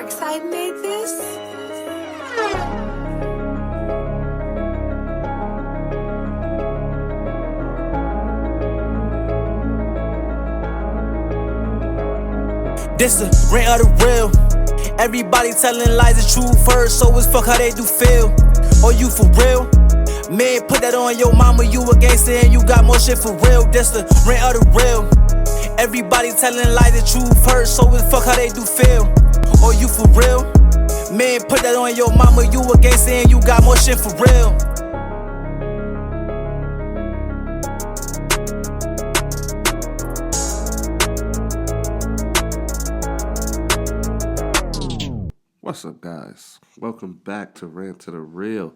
dark side made this? This the rant of the real. Everybody telling lies, the truth first, so it's fuck how they do feel. Or you for real? Man, put that on your mama, you a gangster and you got more shit for real. This the rant of the real. Everybody telling lies, the truth first, so it's fuck how they do feel. Or you for real? Man, put that on your mama, you a gangster and you got more shit for real. What's up, guys? Welcome back to Rant to the Real,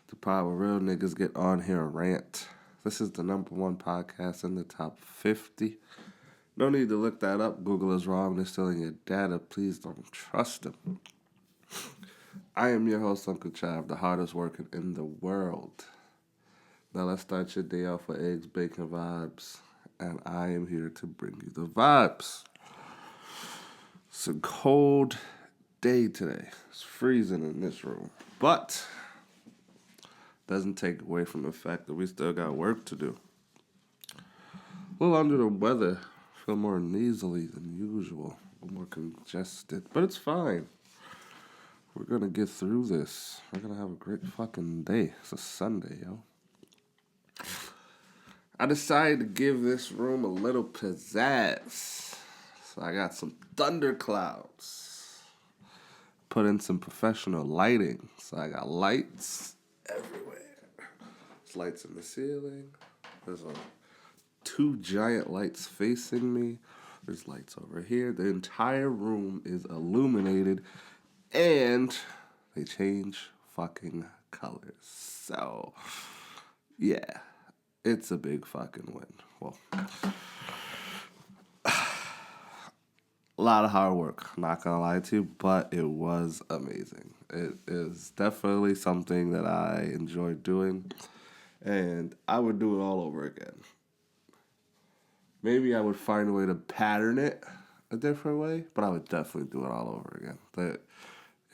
the part where real niggas get on here and rant. This is the #1 podcast in the top 50. No need to look that up. Google is wrong. They're stealing your data. Please don't trust them. I am your host, Uncle Chav, the hardest working in the world. Now let's start your day off with eggs, bacon vibes, and I am here to bring you the vibes. It's a cold day today. It's freezing in this room, but doesn't take away from the fact that we still got work to do. A little under the weather, feel more nasally than usual, a little more congested, but it's fine. We're gonna get through this. We're gonna have a great fucking day. It's a Sunday, yo. I decided to give this room a little pizzazz, so I got some thunderclouds. Put in some professional lighting. So I got lights everywhere. There's lights in the ceiling. There's 2 giant lights facing me. There's lights over here. The entire room is illuminated. And they change fucking colors. So, yeah. It's a big fucking win. Well, a lot of hard work, not gonna lie to you, but it was amazing. It is definitely something that I enjoy doing, and I would do it all over again. Maybe I would find a way to pattern it a different way, but I would definitely do it all over again.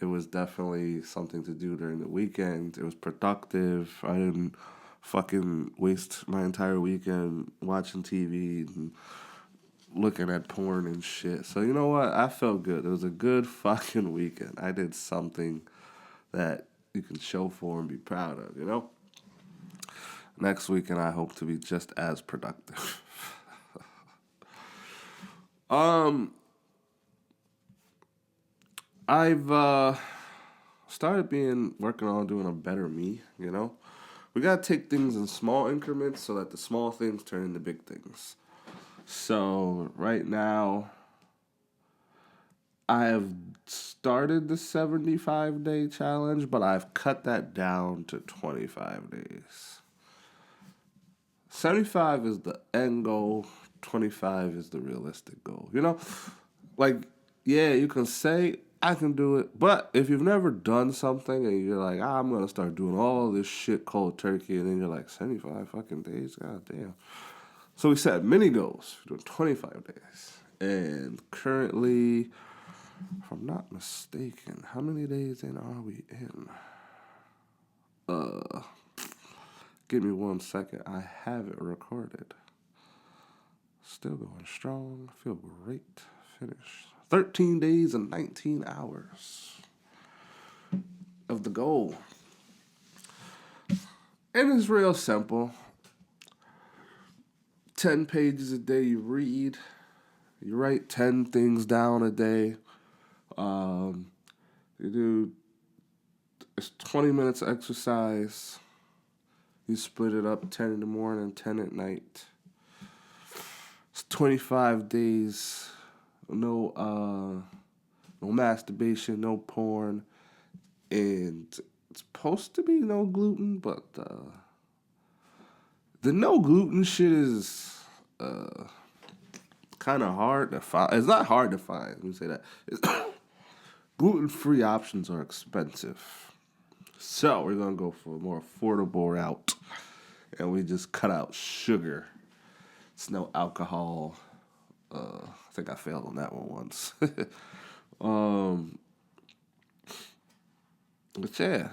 It was definitely something to do during the weekend. It was productive. I didn't fucking waste my entire weekend watching TV and looking at porn and shit. So you know what? I felt good. It was a good fucking weekend. I did something that you can show for and be proud of, you know? Next weekend I hope to be just as productive. I've started working on doing a better me, you know? We gotta take things in small increments so that the small things turn into big things. So right now, I have started the 75-day challenge, but I've cut that down to 25 days. 75 is the end goal, 25 is the realistic goal. You know, like, yeah, you can say, I can do it, but if you've never done something and you're like, I'm going to start doing all this shit cold turkey, and then you're like, 75 fucking days, god damn. So we set mini goals. We're doing 25 days. And currently, if I'm not mistaken, how many days in are we in? Give me 1 second. I have it recorded. Still going strong. Feel great. Finish. 13 days and 19 hours of the goal. And it's real simple. 10 pages a day you read. You write 10 things down a day. It's 20 minutes of exercise. You split it up 10 in the morning, 10 at night. It's 25 days. No masturbation, no porn. And it's supposed to be no gluten, but the no gluten shit is kind of hard to find. It's not hard to find. Let me say that. Gluten-free options are expensive. So we're going to go for a more affordable route. And we just cut out sugar. It's no alcohol. I think I failed on that one once. But yeah,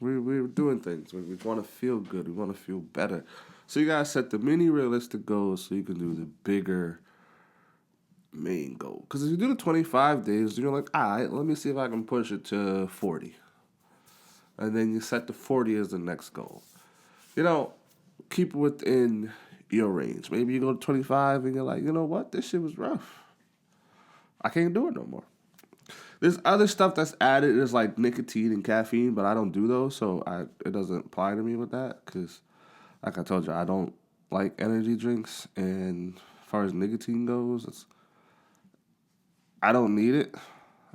we're doing things. We want to feel good. We want to feel better. So you gotta set the mini realistic goals so you can do the bigger main goal. Because if you do the 25 days, you're like, all right, let me see if I can push it to 40. And then you set the 40 as the next goal. You know, keep it within your range. Maybe you go to 25 and you're like, you know what? This shit was rough. I can't do it no more. There's other stuff that's added. There's like nicotine and caffeine, but I don't do those, so it doesn't apply to me with that. Because, like I told you, I don't like energy drinks. And as far as nicotine goes, I don't need it.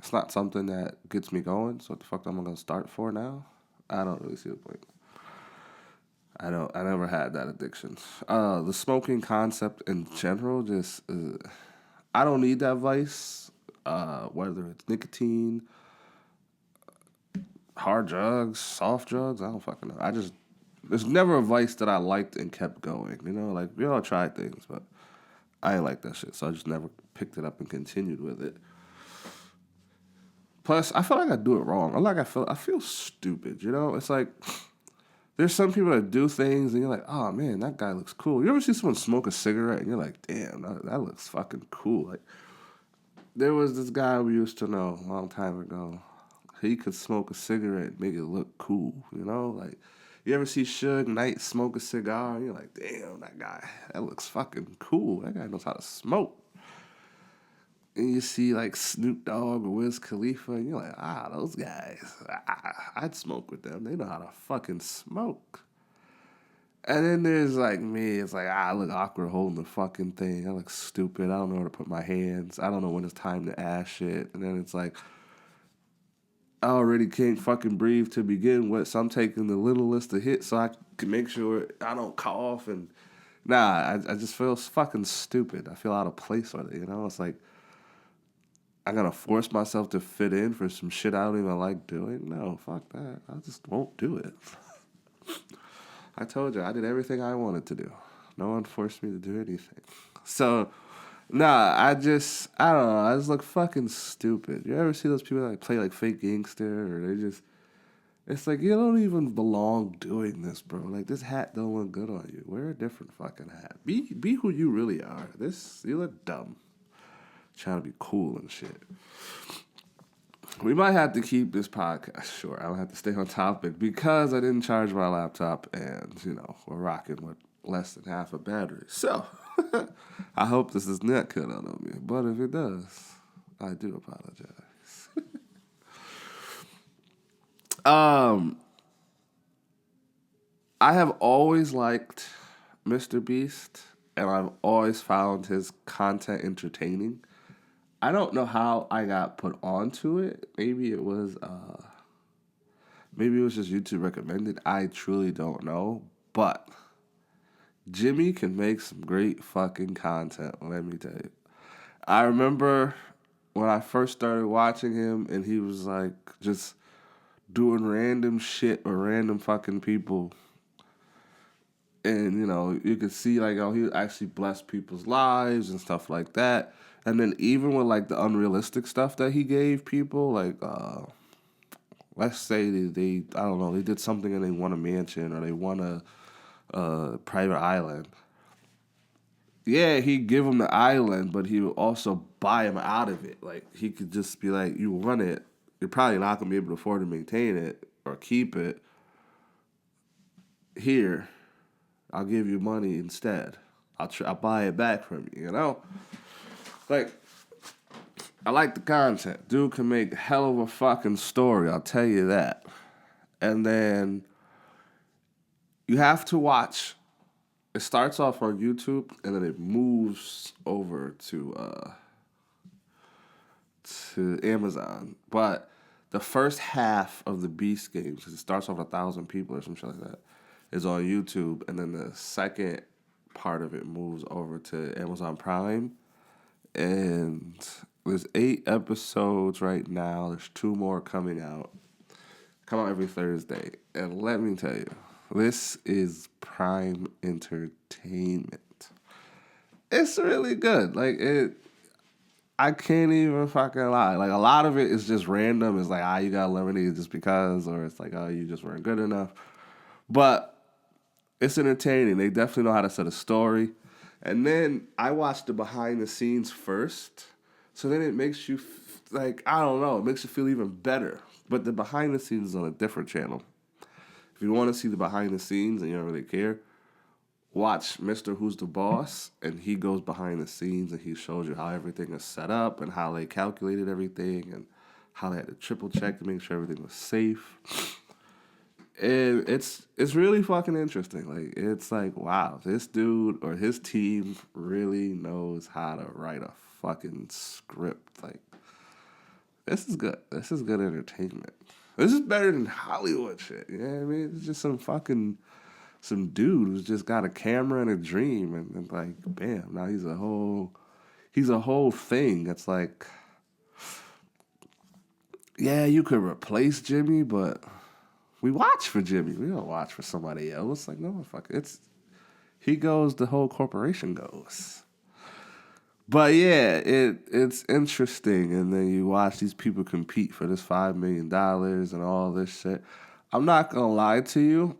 It's not something that gets me going. So what the fuck am I gonna start for now? I don't really see the point. I never had that addiction. The smoking concept in general, just I don't need that vice. Whether it's nicotine, hard drugs, soft drugs, I don't fucking know. There's never a vice that I liked and kept going. You know, like we all tried things, but I ain't like that shit. So I just never picked it up and continued with it. Plus, I feel like I do it wrong. I feel stupid. You know, it's like there's some people that do things and you're like, oh man, that guy looks cool. You ever see someone smoke a cigarette and you're like, damn, that looks fucking cool. Like there was this guy we used to know a long time ago. He could smoke a cigarette and make it look cool. You know, like you ever see Suge Knight smoke a cigar and you're like, damn, that looks fucking cool. That guy knows how to smoke. And you see like Snoop Dogg or Wiz Khalifa, and you're like, those guys, I'd smoke with them. They know how to fucking smoke. And then there's like me, it's like, I look awkward holding the fucking thing. I look stupid. I don't know where to put my hands. I don't know when it's time to ass shit. And then it's like, I already can't fucking breathe to begin with, so I'm taking the littlest of hits so I can make sure I don't cough. And I just feel fucking stupid. I feel out of place with it, you know? It's like, I'm going to force myself to fit in for some shit I don't even like doing? No, fuck that. I just won't do it. I told you, I did everything I wanted to do. No one forced me to do anything. So, I don't know. I just look fucking stupid. You ever see those people that play like fake gangster or it's like, you don't even belong doing this, bro. Like, this hat don't look good on you. Wear a different fucking hat. Be who you really are. You look dumb. Trying to be cool and shit. We might have to keep this podcast short. I don't have to stay on topic because I didn't charge my laptop and, we're rocking with less than half a battery. So, I hope this does not cut out on me. But if it does, I do apologize. I have always liked MrBeast, and I've always found his content entertaining. I don't know how I got put onto it. Maybe it was just YouTube recommended. I truly don't know. But Jimmy can make some great fucking content, let me tell you. I remember when I first started watching him and he was like just doing random shit or random fucking people. And, you could see like, he actually blessed people's lives and stuff like that. And then even with, like, the unrealistic stuff that he gave people, like, let's say they I don't know, they did something and they won a mansion or they won a private island. Yeah, he'd give them the island, but he would also buy them out of it. Like, he could just be like, you run it, you're probably not going to be able to afford to maintain it or keep it. Here, I'll give you money instead. I'll buy it back from you, Like, I like the content. Dude can make hell of a fucking story, I'll tell you that. And then you have to watch. It starts off on YouTube, and then it moves over to Amazon. But the first half of the Beast Games, because it starts off 1,000 people or some shit like that, is on YouTube. And then the second part of it moves over to Amazon Prime. And there's 8 episodes right now. There's 2 more coming out. Come out every Thursday. And let me tell you, this is prime entertainment. It's really good. Like, I can't even fucking lie. Like, a lot of it is just random. It's like, you got eliminated just because, or it's like, you just weren't good enough. But it's entertaining. They definitely know how to set a story. And then I watched the behind the scenes first. So then it makes you, I don't know, it makes you feel even better. But the behind the scenes is on a different channel. If you want to see the behind the scenes and you don't really care, watch Mr. Who's the Boss, and he goes behind the scenes and he shows you how everything is set up and how they calculated everything and how they had to triple check to make sure everything was safe. And it's really fucking interesting. Like, it's like, wow, this dude or his team really knows how to write a fucking script. Like, this is good. This is good entertainment. This is better than Hollywood shit. You know what I mean? It's just some dude who's just got a camera and a dream, and like, bam, now he's a whole thing. It's like, yeah, you could replace Jimmy, but we watch for Jimmy. We don't watch for somebody else. Like, no, fuck, he goes, the whole corporation goes. But yeah, it's interesting, and then you watch these people compete for this $5 million and all this shit. I'm not gonna lie to you.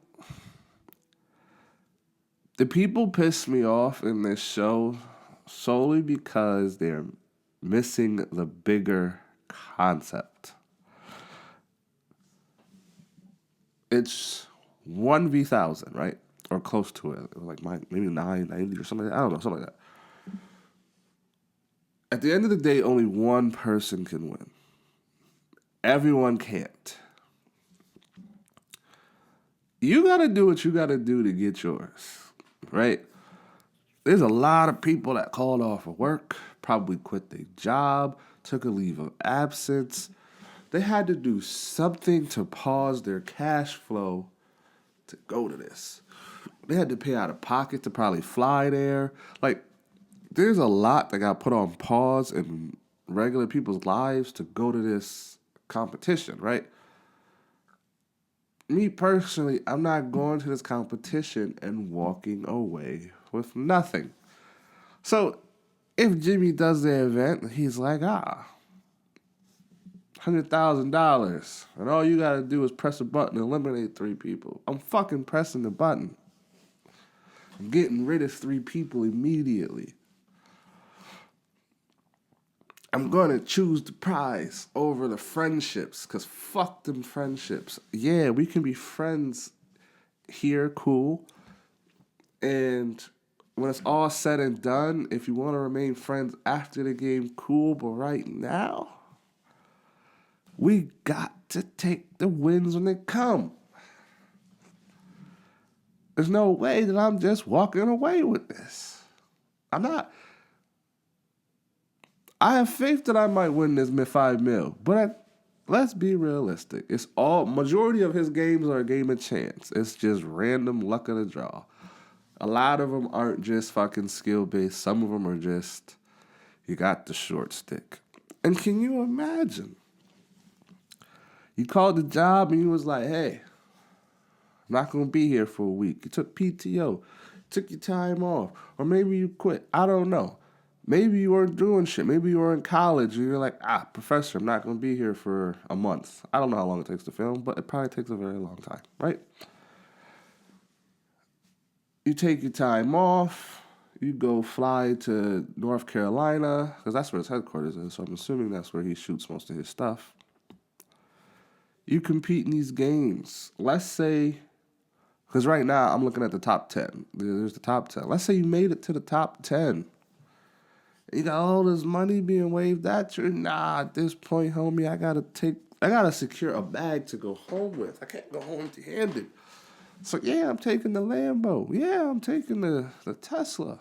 The people piss me off in this show solely because they're missing the bigger concept. It's 1v1,000, right? Or close to it. Like maybe 990 or something like that. I don't know, something like that. At the end of the day, only one person can win. Everyone can't. You gotta do what you gotta do to get yours, right? There's a lot of people that called off of work, probably quit their job, took a leave of absence. They had to do something to pause their cash flow to go to this. They had to pay out of pocket to probably fly there. Like, there's a lot that got put on pause in regular people's lives to go to this competition, right? Me personally, I'm not going to this competition and walking away with nothing. So if Jimmy does the event, he's like, $100,000, and all you gotta do is press a button and eliminate 3 people. I'm fucking pressing the button. I'm getting rid of 3 people immediately. I'm gonna choose the prize over the friendships, because fuck them friendships. Yeah, we can be friends here, cool. And when it's all said and done, if you want to remain friends after the game, cool. But right now, we got to take the wins when they come. There's no way that I'm just walking away with this. I'm not. I have faith that I might win this $5 million, but let's be realistic. It's all, majority of his games are a game of chance. It's just random luck of the draw. A lot of them aren't just fucking skill-based. Some of them are just, you got the short stick. And can you imagine? You called the job and you was like, hey, I'm not going to be here for a week. You took PTO, took your time off, or maybe you quit. I don't know. Maybe you weren't doing shit. Maybe you were in college and you're like, professor, I'm not going to be here for a month. I don't know how long it takes to film, but it probably takes a very long time, right? You take your time off. You go fly to North Carolina, because that's where his headquarters is, so I'm assuming that's where he shoots most of his stuff. You compete in these games. Let's say, because right now I'm looking at the top 10. There's the top 10. Let's say you made it to the top 10. You got all this money being waved at you. Nah, at this point, homie, I gotta secure a bag to go home with. I can't go home empty-handed. So yeah, I'm taking the Lambo. Yeah, I'm taking the Tesla.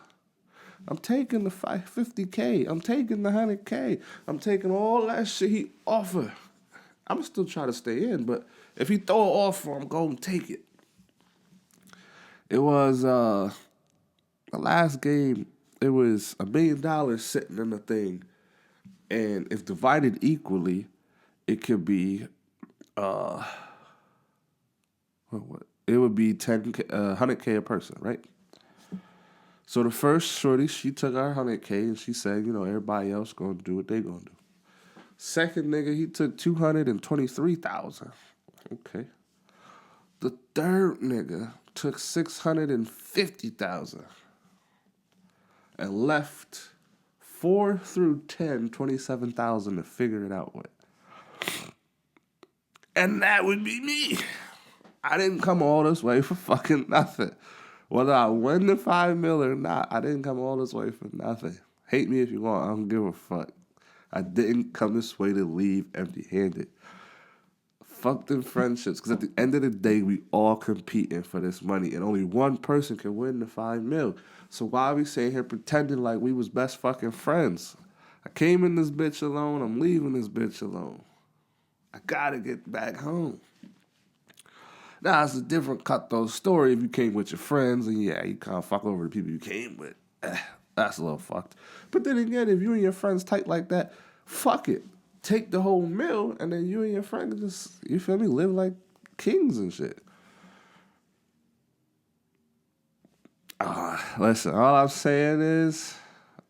I'm taking the 50K. I'm taking the 100K. I'm taking all that shit he offer. I'm still trying to stay in, but if he throw an offer, I'm going to take it. It was the last game. It was $1 million sitting in the thing, and if divided equally, it could be what? It would be 100K a person, right? So the first shorty, she took our 100K and she said, everybody else gonna do what they gonna do. Second nigga, he took 223,000. Okay. The third nigga took 650,000 and left 4 through 10, 27,000 to figure it out with. And that would be me. I didn't come all this way for fucking nothing. Whether I win the $5 million or not, I didn't come all this way for nothing. Hate me if you want, I don't give a fuck. I didn't come this way to leave empty-handed. Fuck them friendships, because at the end of the day, we all competing for this money, and only one person can win the $5 million. So why are we sitting here pretending like we was best fucking friends? I came in this bitch alone, I'm leaving this bitch alone. I gotta get back home. Now, it's a different cutthroat story if you came with your friends, and yeah, you kind of fuck over the people you came with. That's a little fucked. But then again, if you and your friends tight like that, fuck it. Take the whole meal, and then you and your friend just, you feel me, live like kings and shit. Listen, all I'm saying is,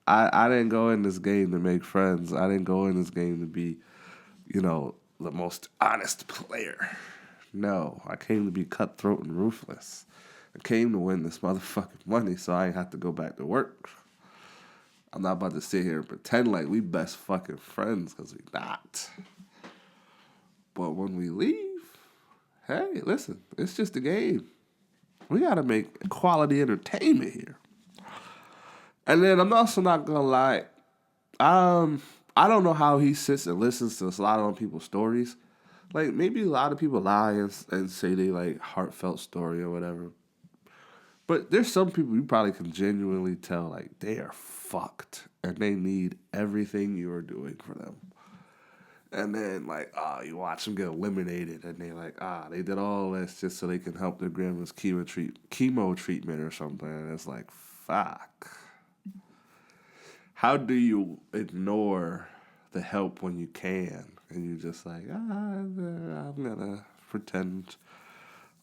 I didn't go in this game to make friends. I didn't go in this game to be, the most honest player. No, I came to be cutthroat and ruthless. I came to win this motherfucking money, so I ain't have to go back to work. I'm not about to sit here and pretend like we best fucking friends, because we not. But when we leave, hey, listen, it's just a game. We got to make quality entertainment here. And then I'm also not going to lie. I don't know how he sits and listens to a lot of people's stories. Like, maybe a lot of people lie and say they, heartfelt story or whatever. But there's some people you probably can genuinely tell, they are fucked. And they need everything you are doing for them. And then, you watch them get eliminated. And they they did all this just so they can help their grandma's chemo treatment or something. And it's like, fuck. How do you ignore the help when you can? And you just I'm going to pretend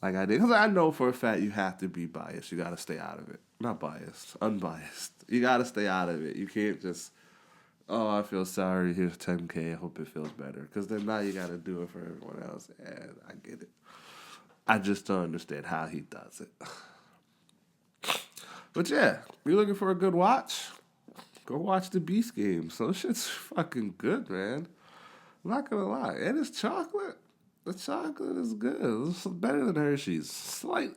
like I did. Because I know for a fact you have to be biased. You got to stay out of it. Not biased. Unbiased. You got to stay out of it. You can't just, I feel sorry. Here's $10K. I hope it feels better. Because then now you got to do it for everyone else. And I get it. I just don't understand how he does it. But yeah, you're looking for a good watch? Go watch the Beast Games. So shit's fucking good, man. I'm not going to lie. And it's chocolate. The chocolate is good. It's better than Hershey's. Slightly.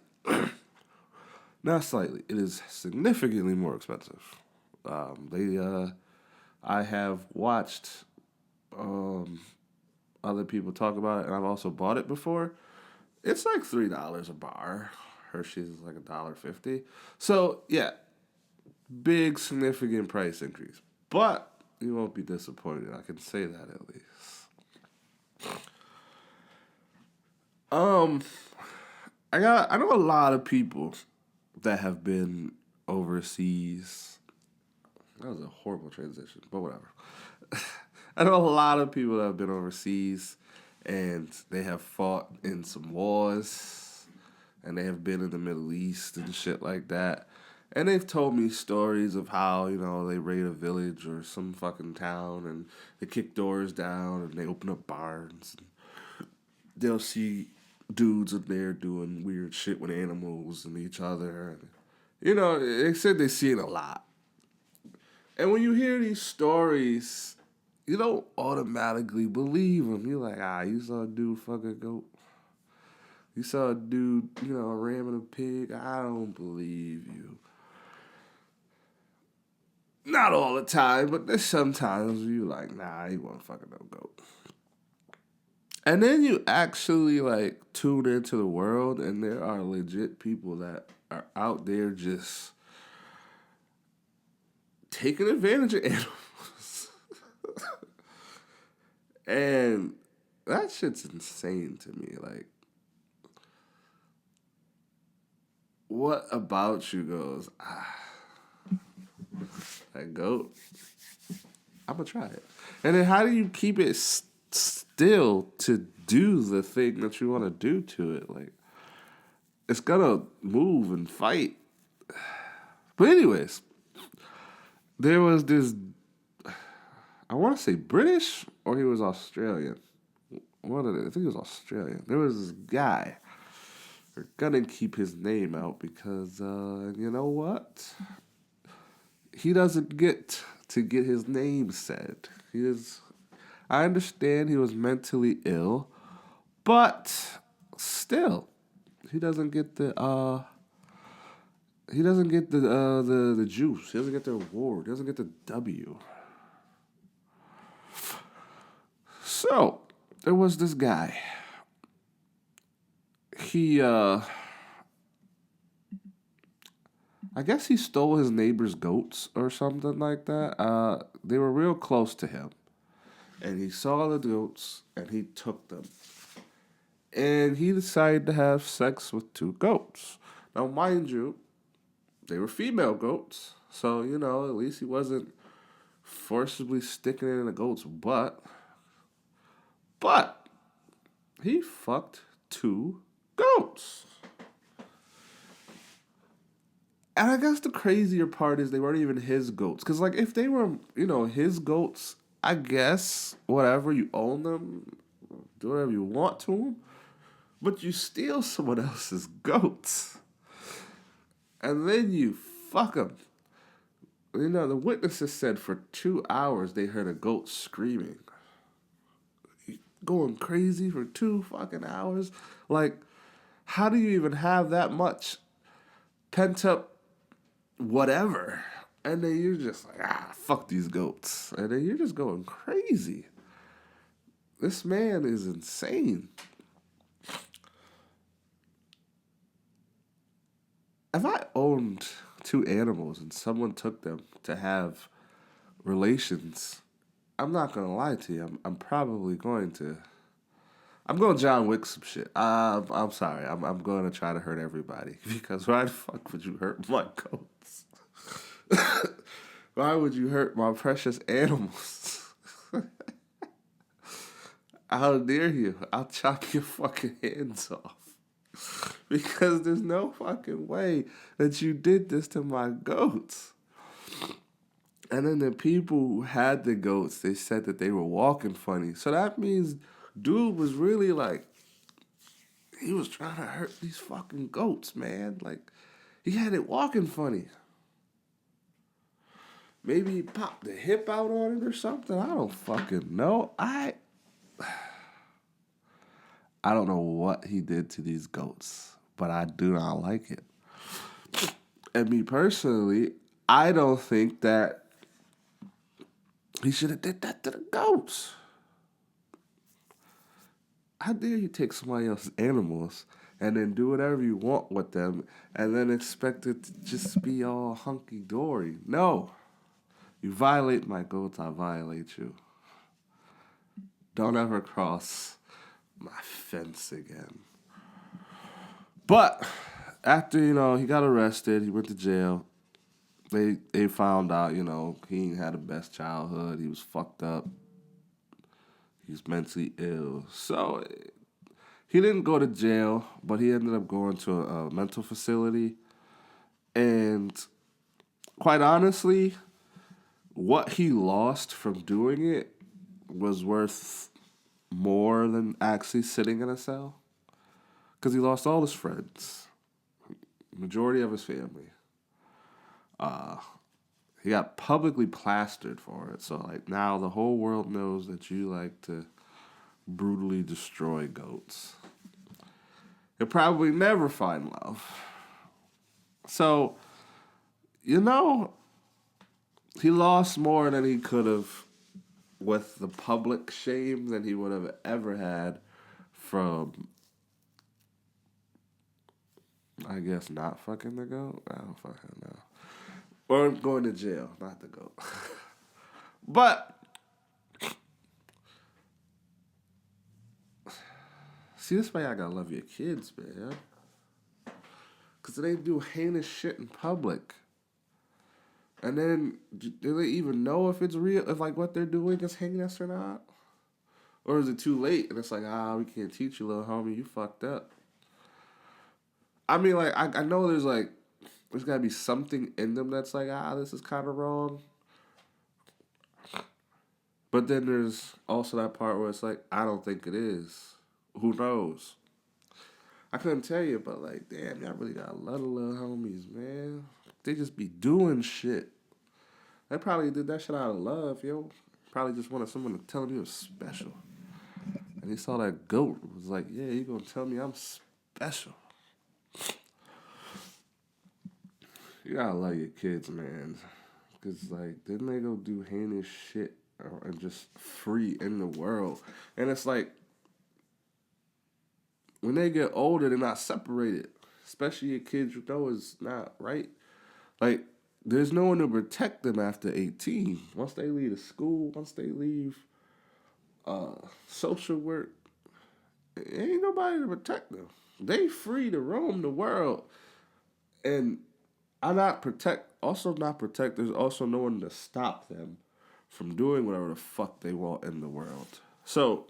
Not slightly. It is significantly more expensive. I have watched other people talk about it, and I've also bought it before. It's like $3 a bar. Hershey's is like $1.50. So, yeah. Big, significant price increase. But you won't be disappointed. I can say that at least. I know a lot of people that have been overseas. That was a horrible transition, but whatever. I know a lot of people that have been overseas and they have fought in some wars and they have been in the Middle East and shit like that. And they've told me stories of how, they raid a village or some fucking town and they kick doors down and they open up barns. And they'll see dudes in there doing weird shit with animals and each other. They said they see it a lot. And when you hear these stories, you don't automatically believe them. You're like, you saw a dude fuck a goat. You saw a dude, ramming a pig. I don't believe you. Not all the time, but there's sometimes you like, he won't fucking no goat. And then you actually tune into the world, and there are legit people that are out there just taking advantage of animals. And that shit's insane to me. What about you goes, that goat? I'm going to try it. And then how do you keep it still to do the thing that you want to do to it? It's going to move and fight. But anyways, there was this, I want to say British or he was Australian. One of the, I think he was Australian. There was this guy. We're gonna keep his name out because, you know what? He doesn't get to get his name said. I understand he was mentally ill, but still, he doesn't get the the juice. He doesn't get the award. He doesn't get the W. So there was this guy. He I guess he stole his neighbor's goats or something like that. They were real close to him. And he saw the goats and he took them. And he decided to have sex with 2 goats. Now, mind you, they were female goats. So, you know, at least he wasn't forcibly sticking it in a goat's butt. But he fucked 2 goats. And I guess the crazier part is they weren't even his goats. Because, like, if they were, you know, his goats, I guess, whatever, you own them, do whatever you want to them. But you steal someone else's goats. And then you fuck them. You know, the witnesses said for 2 hours they heard a goat screaming. Going crazy for 2 fucking hours. Like, how do you even have that much pent up whatever? And then you're just like, fuck these goats. And then you're just going crazy. This man is insane. If I owned 2 animals and someone took them to have relations, I'm not going to lie to you. I'm probably going to... I'm going to John Wick some shit. I'm sorry. I'm going to try to hurt everybody. Because why the fuck would you hurt my goats? Why would you hurt my precious animals? How dare you? I'll chop your fucking hands off. Because there's no fucking way that you did this to my goats. And then the people who had the goats, they said that they were walking funny. So that means dude was really like, he was trying to hurt these fucking goats, man. Like, he had it walking funny. Maybe he popped the hip out on it or something. I don't fucking know. I don't know what he did to these goats, but I do not like it. And me personally, I don't think that he should have did that to the goats. How dare you take somebody else's animals and then do whatever you want with them and then expect it to just be all hunky-dory? No. You violate my goats, I violate you. Don't ever cross my fence again. But after, you know, he got arrested, he went to jail. They found out, you know, he ain't had the best childhood. He was fucked up. He's mentally ill. So he didn't go to jail, but he ended up going to a mental facility. And quite honestly, what he lost from doing it was worth more than actually sitting in a cell. Because he lost all his friends, majority of his family. He got publicly plastered for it. So, like, now the whole world knows that you like to brutally destroy goats. He'll probably never find love. So, you know, he lost more than he could have with the public shame than he would have ever had from, I guess, not fucking the goat. I don't fucking know. Or going to jail, not the goat. But, see, this way I gotta love your kids, man. Because they do heinous shit in public. And then, do they even know if it's real, if, like, what they're doing is heinous or not? Or is it too late? And it's like, we can't teach you, little homie, you fucked up. I mean, like, I know there's, like, There's got to be something in them that's like, this is kind of wrong. But then there's also that part where it's like, I don't think it is. Who knows? I couldn't tell you, but like, damn, y'all really got a lot of little homies, man. They just be doing shit. They probably did that shit out of love, yo. Probably just wanted someone to tell him he was special. And he saw that goat. Was like, yeah, you gonna tell me I'm special. You gotta love your kids, man. Because, like, then they go do heinous shit and just free in the world. And it's like, when they get older, they're not separated. Especially your kids you know is not right. Like, there's no one to protect them after 18. Once they leave the school, once they leave social work, ain't nobody to protect them. They free to roam the world. And not protect. There's also no one to stop them from doing whatever the fuck they want in the world. So,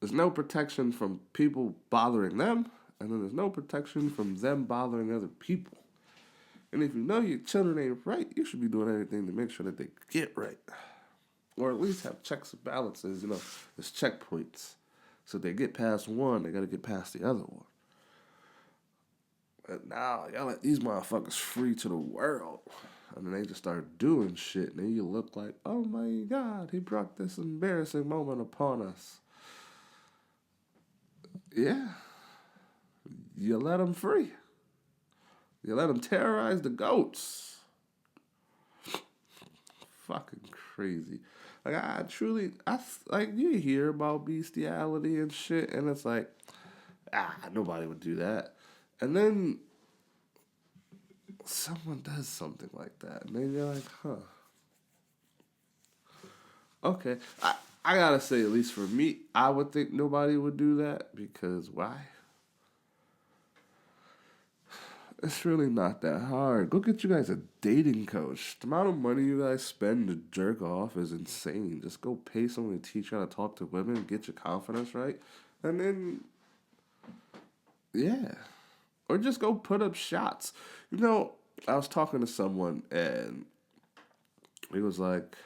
there's no protection from people bothering them, and then there's no protection from them bothering other people. And if you know your children ain't right, you should be doing everything to make sure that they get right. Or at least have checks and balances, there's checkpoints. So if they get past one, they got to get past the other one. But now, y'all let these motherfuckers free to the world. And then they just start doing shit, and then you look like, oh my God, he brought this embarrassing moment upon us. Yeah. You let them free. You let them terrorize the goats. Fucking crazy. Like, you hear about bestiality and shit, and it's like, nobody would do that. And then someone does something like that, and then you're like, huh. Okay. I gotta say, at least for me, I would think nobody would do that, because why? It's really not that hard. Go get you guys a dating coach. The amount of money you guys spend to jerk off is insane. Just go pay someone to teach you how to talk to women, get your confidence right, and then, yeah. Or just go put up shots. I was talking to someone, and he was like,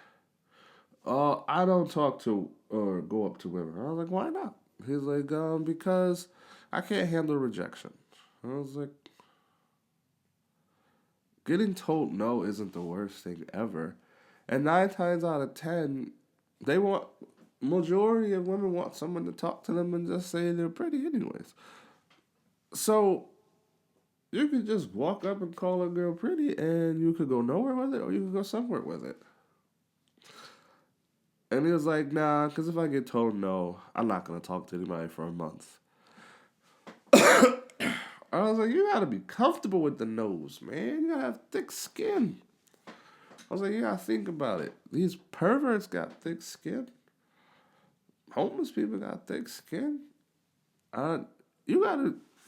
I don't talk to or go up to women. I was like, why not? He's like, because I can't handle rejection. I was like, getting told no isn't the worst thing ever. And 9 times out of 10, majority of women want someone to talk to them and just say they're pretty anyways. So, you could just walk up and call a girl pretty, and you could go nowhere with it, or you could go somewhere with it. And he was like, nah, because if I get told no, I'm not going to talk to anybody for a month. I was like, you got to be comfortable with the no's, man. You got to have thick skin. I was like, you got to think about it. These perverts got thick skin. Homeless people got thick skin.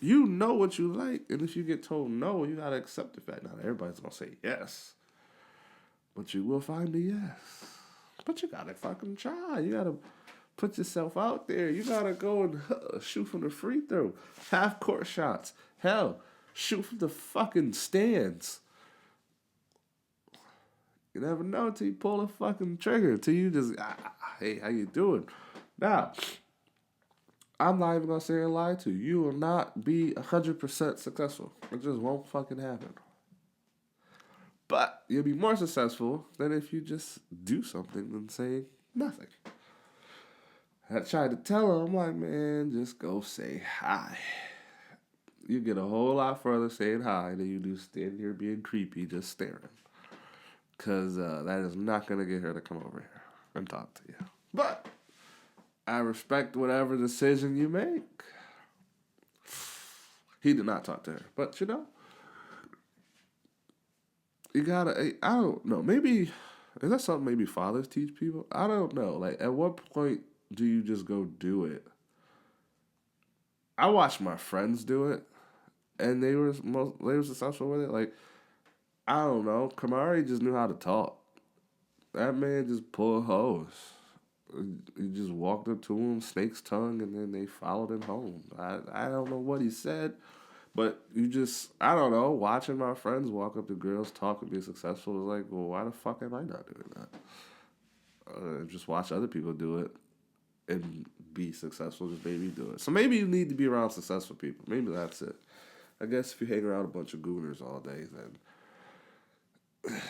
You know what you like, and if you get told no, you got to accept the fact. Not everybody's going to say yes, but you will find a yes. But you got to fucking try. You got to put yourself out there. You got to go and shoot from the free throw. Half-court shots. Hell, shoot from the fucking stands. You never know until you pull the fucking trigger. Until you just, hey, how you doing? Now, I'm not even going to say and lie to you. You will not be 100% successful. It just won't fucking happen. But you'll be more successful than if you just do something than say nothing. I tried to tell him, I'm like, man, just go say hi. You get a whole lot further saying hi than you do standing here being creepy, just staring. Because that is not going to get her to come over here and talk to you. But I respect whatever decision you make. He did not talk to her. But, you gotta, I don't know, maybe, is that something maybe fathers teach people? I don't know. Like, at what point do you just go do it? I watched my friends do it, and they were successful with it. Like, I don't know, Kamari just knew how to talk. That man just pulled hose. He just walked up to him, snake's tongue, and then they followed him home. I don't know what he said. But you just, I don't know, watching my friends walk up to girls, talk and be successful is like, well, why the fuck am I not doing that? Just watch other people do it and be successful. Just maybe do it. So maybe you need to be around successful people. Maybe that's it. I guess if you hang around a bunch of gooners all day, then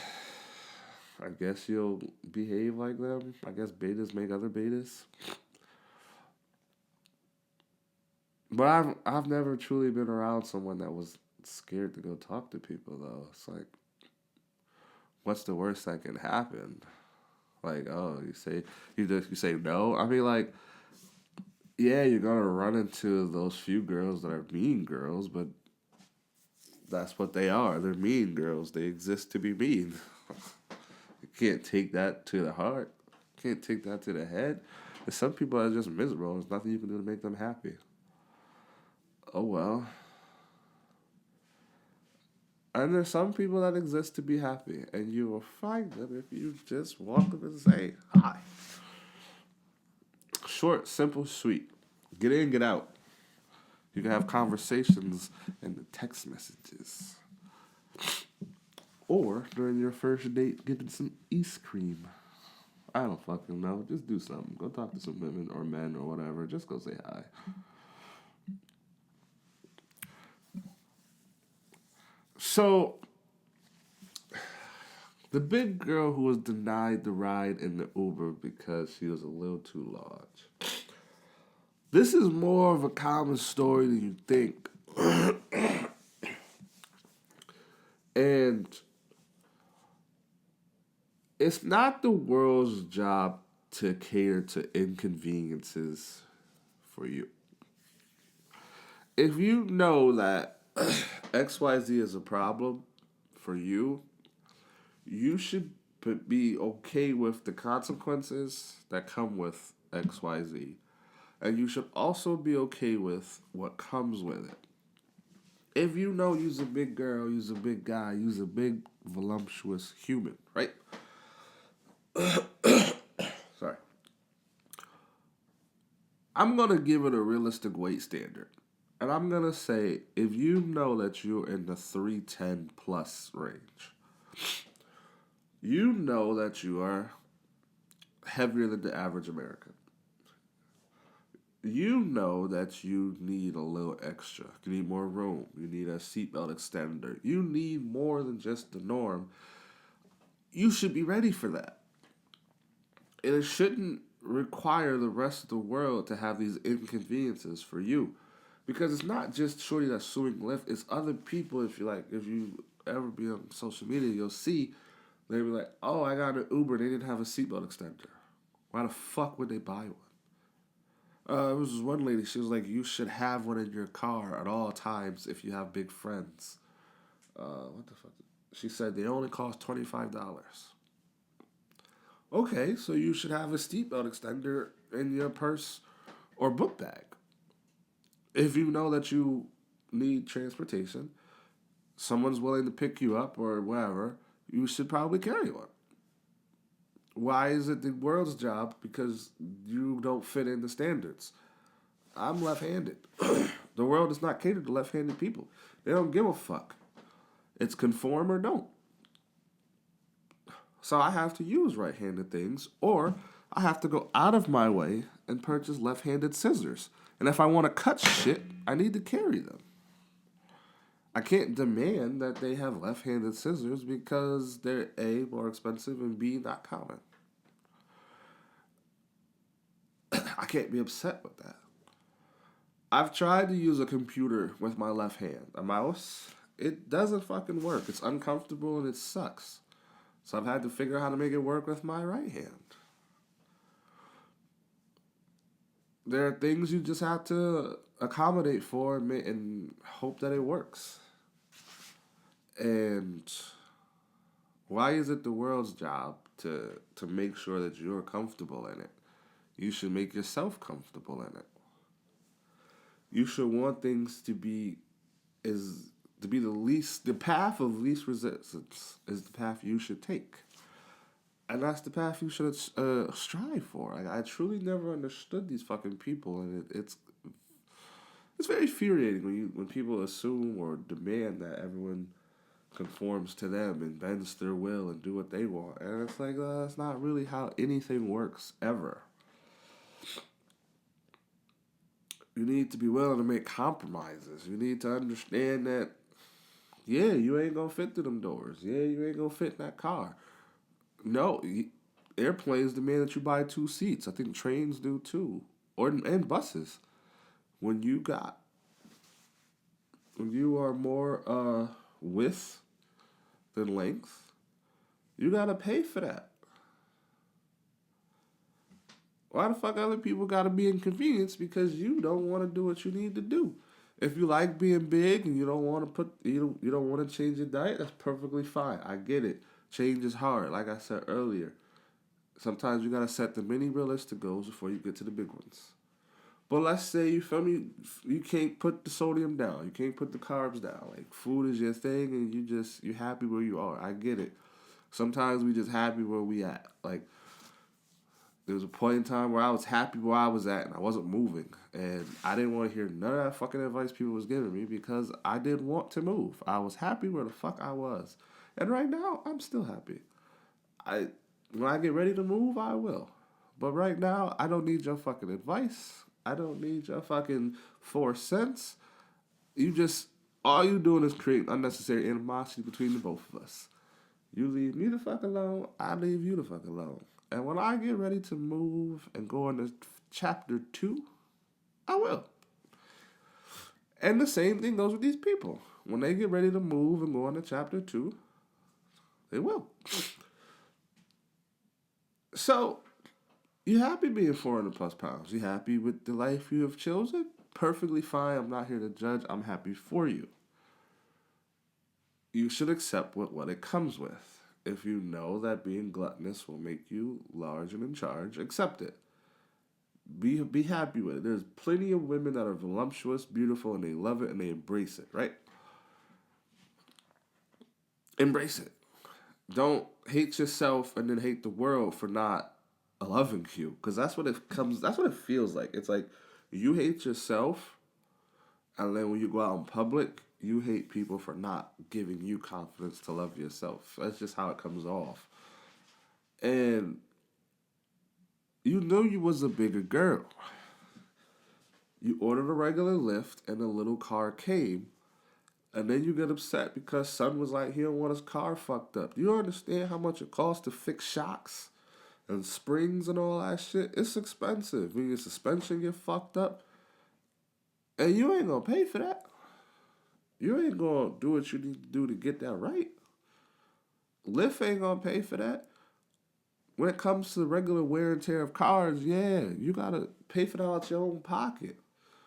I guess you'll behave like them. I guess betas make other betas. But I've never truly been around someone that was scared to go talk to people though. It's like, what's the worst that can happen? Like, oh, you say no. I mean, like, yeah, you're gonna run into those few girls that are mean girls, but that's what they are. They're mean girls. They exist to be mean. You can't take that to the heart. Can't take that to the head. There's some people that are just miserable. There's nothing you can do to make them happy. Oh well. And there's some people that exist to be happy, and you will find them if you just walk up and say hi. Short, simple, sweet. Get in, get out. You can have conversations in the text messages. Or during your first date, getting some ice cream. I don't fucking know. Just do something. Go talk to some women or men or whatever. Just go say hi. So, the big girl who was denied the ride in the Uber because she was a little too large. This is more of a common story than you think. And it's not the world's job to cater to inconveniences for you. If you know that XYZ is a problem for you, you should be okay with the consequences that come with XYZ. And you should also be okay with what comes with it. If you know you's a big girl, you's a big guy, you's a big voluptuous human, right? Sorry. I'm going to give it a realistic weight standard. And I'm going to say, if you know that you're in the 310 plus range, you know that you are heavier than the average American. You know that you need a little extra. You need more room. You need a seatbelt extender. You need more than just the norm. You should be ready for that. And it shouldn't require the rest of the world to have these inconveniences for you. Because it's not just shorty that's suing Lyft. It's other people. If you ever be on social media, you'll see they'll be like, oh, I got an Uber. They didn't have a seatbelt extender. Why the fuck would they buy one? It was this one lady. She was like, you should have one in your car at all times if you have big friends. What the fuck? She said they only cost $25. Okay, so you should have a seatbelt extender in your purse or book bag. If you know that you need transportation, someone's willing to pick you up or whatever, you should probably carry one. Why is it the world's job? Because you don't fit in the standards. I'm left-handed. The world does not cater to left-handed people. They don't give a fuck. It's conform or don't. So I have to use right-handed things, or I have to go out of my way and purchase left-handed scissors. And if I want to cut shit, I need to carry them. I can't demand that they have left-handed scissors because they're A, more expensive, and B, not common. I can't be upset with that. I've tried to use a computer with my left hand. A mouse, it doesn't fucking work. It's uncomfortable and it sucks. So I've had to figure out how to make it work with my right hand. There are things you just have to accommodate for and hope that it works. And why is it the world's job to make sure that you're comfortable in it? You should make yourself comfortable in it. You should want things to be the path of least resistance is the path you should take. And that's the path you should strive for. I truly never understood these fucking people, and It's very infuriating when people assume or demand that everyone conforms to them and bends their will and do what they want. And it's like, that's not really how anything works, ever. You need to be willing to make compromises. You need to understand that, yeah, you ain't gonna fit through them doors. Yeah, you ain't gonna fit in that car. No, airplanes demand that you buy 2 seats. I think trains do too, and buses. When you are more width than length, you gotta pay for that. Why the fuck other people gotta be inconvenienced because you don't want to do what you need to do? If you like being big and you don't want to you don't want to change your diet, that's perfectly fine. I get it. Change is hard, like I said earlier. Sometimes you gotta set the mini realistic goals before you get to the big ones. But let's say you feel me, you can't put the sodium down, you can't put the carbs down. Like food is your thing, and you happy where you are. I get it. Sometimes we just happy where we at. Like there was a point in time where I was happy where I was at, and I wasn't moving, and I didn't want to hear none of that fucking advice people was giving me because I didn't want to move. I was happy where the fuck I was, and right now I'm still happy. When I get ready to move, I will. But right now, I don't need your fucking advice. I don't need your fucking 4 cents. All you doing is creating unnecessary animosity between the both of us. You leave me the fuck alone, I leave you the fuck alone. And when I get ready to move and go into chapter 2, I will. And the same thing goes with these people. When they get ready to move and go into chapter 2, they will. So, you happy being 400 plus pounds? You happy with the life you have chosen? Perfectly fine. I'm not here to judge. I'm happy for you. You should accept what it comes with. If you know that being gluttonous will make you large and in charge, accept it. Be happy with it. There's plenty of women that are voluptuous, beautiful, and they love it and they embrace it, right? Embrace it. Don't hate yourself and then hate the world for not loving you, because that's what it feels like. It's like you hate yourself, and then when you go out in public, you hate people for not giving you confidence to love yourself. That's just how it comes off. And you knew you was a bigger girl. You ordered a regular Lyft and a little car came, and then you get upset because son was like, he don't want his car fucked up. Do you understand how much it costs to fix shocks and springs and all that shit? It's expensive. When your suspension get fucked up, and you ain't gonna pay for that. You ain't gonna do what you need to do to get that right. Lyft ain't gonna pay for that. When it comes to the regular wear and tear of cars, yeah, you gotta pay for that out your own pocket.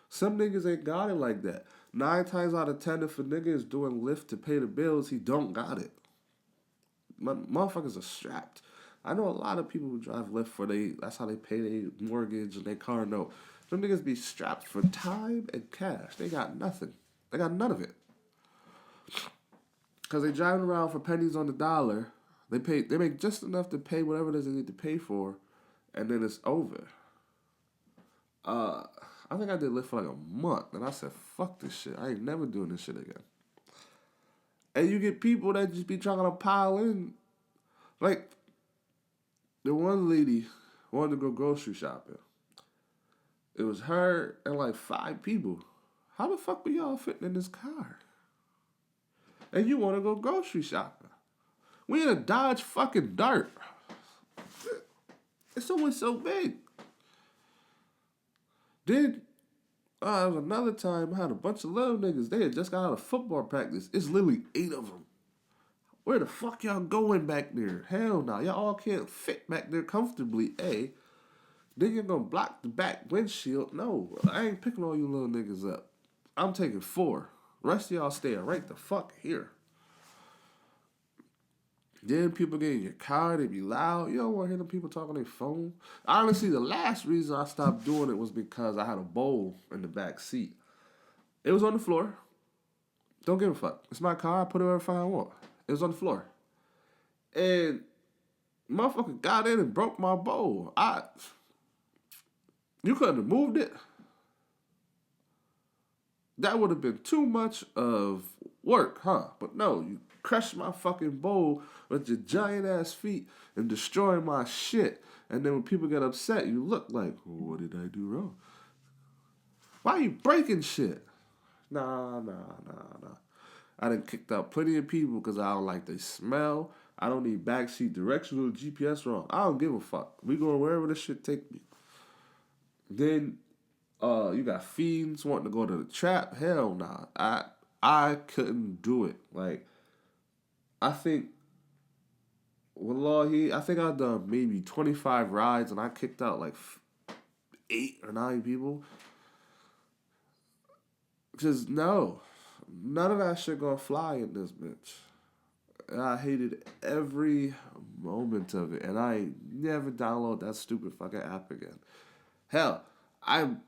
Some niggas ain't got it like that. 9 times out of 10, if a nigga is doing Lyft to pay the bills, he don't got it. Motherfuckers are strapped. I know a lot of people who drive Lyft that's how they pay their mortgage and their car note. Them niggas be strapped for time and cash. They got nothing. They got none of it. Because they driving around for pennies on the dollar. They make just enough to pay whatever it is they need to pay for, and then it's over. I think I did Lyft for like a month, and I said, fuck this shit. I ain't never doing this shit again. And you get people that just be trying to pile in. Like, the one lady wanted to go grocery shopping. It was her and like 5 people. How the fuck we all fitting in this car? And you want to go grocery shopping. We in a Dodge fucking Dart. It's only so big. Then, there was another time I had a bunch of little niggas. They had just got out of football practice. It's literally 8 of them. Where the fuck y'all going back there? Hell no. Y'all all can't fit back there comfortably, A. Then you're gonna block the back windshield. No, I ain't picking all you little niggas up. I'm taking 4. The rest of y'all staying right the fuck here. Then people get in your car, they be loud. You don't want to hear them people talk on their phone. Honestly, the last reason I stopped doing it was because I had a bowl in the back seat. It was on the floor. Don't give a fuck. It's my car. I put it wherever I want. It was on the floor. And motherfucker got in and broke my bowl. You couldn't have moved it. That would have been too much of work, huh? But no, you crush my fucking bowl with your giant ass feet and destroy my shit. And then when people get upset, you look like, what did I do wrong? Why are you breaking shit? Nah. I done kicked out plenty of people because I don't like their smell. I don't need backseat directions or GPS wrong. I don't give a fuck. We going wherever this shit take me. Then you got fiends wanting to go to the trap. Hell nah. I couldn't do it. Like, I think wallahi, I think I've done maybe 25 rides and I kicked out like 8 or 9 people. Just no. None of that shit gonna fly in this bitch. And I hated every moment of it. And I never download that stupid fucking app again. Hell,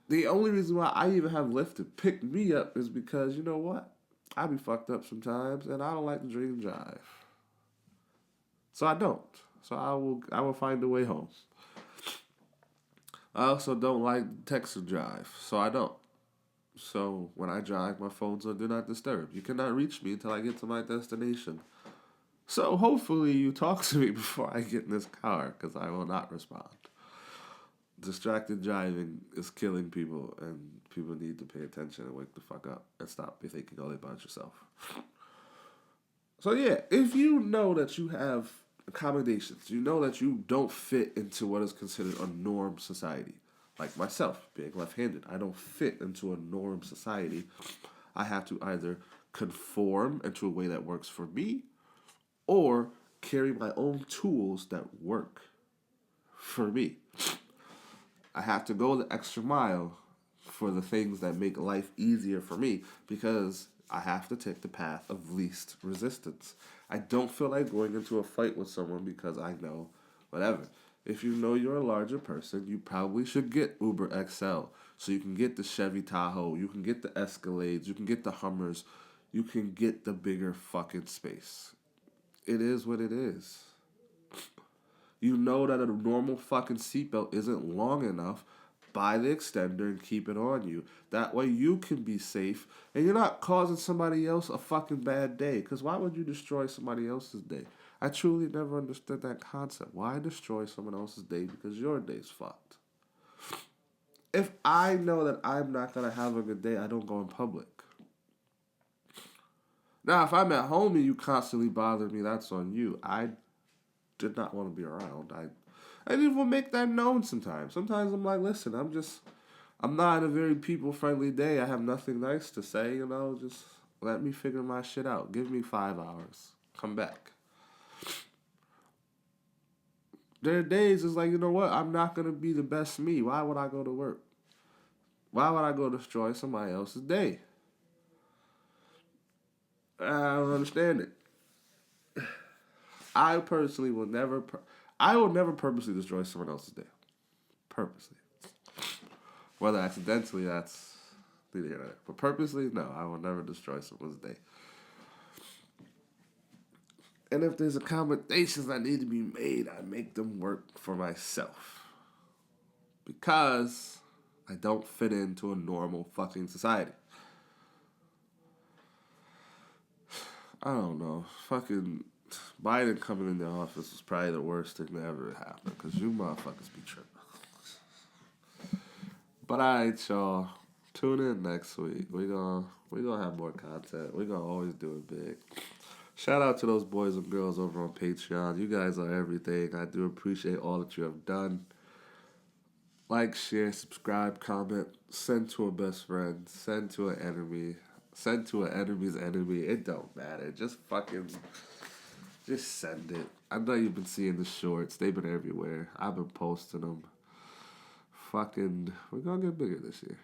the only reason why I even have Lyft to pick me up is because, you know what? I be fucked up sometimes and I don't like to drink and drive. So I don't. So I will find a way home. I also don't like text and drive. So I don't. So when I drive, my phone's on Do Not Disturb. You cannot reach me until I get to my destination. So hopefully you talk to me before I get in this car, because I will not respond. Distracted driving is killing people, and people need to pay attention and wake the fuck up and stop thinking only about yourself. So yeah, if you know that you have accommodations, you know that you don't fit into what is considered a norm society, like myself, being left-handed, I don't fit into a norm society. I have to either conform into a way that works for me or carry my own tools that work for me. I have to go the extra mile for the things that make life easier for me because I have to take the path of least resistance. I don't feel like going into a fight with someone because I know whatever. If you know you're a larger person, you probably should get Uber XL. So you can get the Chevy Tahoe, you can get the Escalades, you can get the Hummers, you can get the bigger fucking space. It is what it is. You know that a normal fucking seatbelt isn't long enough. Buy the extender and keep it on you. That way you can be safe and you're not causing somebody else a fucking bad day. Because why would you destroy somebody else's day? I truly never understood that concept. Why destroy someone else's day because your day's fucked? If I know that I'm not going to have a good day, I don't go in public. Now, if I'm at home and you constantly bother me, that's on you. I did not want to be around. I didn't even make that known sometimes. Sometimes I'm like, listen, I'm not in a very people-friendly day. I have nothing nice to say, just let me figure my shit out. Give me 5 hours. Come back. There are days it's like, you know what? I'm not going to be the best me. Why would I go to work? Why would I go destroy somebody else's day? I don't understand it. I personally will never... I will never purposely destroy someone else's day. Purposely. Whether accidentally, that's neither here nor there. But purposely, no, I will never destroy someone's day. And if there's accommodations that need to be made, I make them work for myself. Because I don't fit into a normal fucking society. I don't know. Fucking Biden coming in the office was probably the worst thing that ever happened. Because you motherfuckers be tripping. But alright, y'all. Tune in next week. We gonna have more content. We gonna always do it big. Shout out to those boys and girls over on Patreon. You guys are everything. I do appreciate all that you have done. Like, share, subscribe, comment, send to a best friend, send to an enemy, send to an enemy's enemy. It don't matter. Just send it. I know you've been seeing the shorts. They've been everywhere. I've been posting them. We're gonna get bigger this year.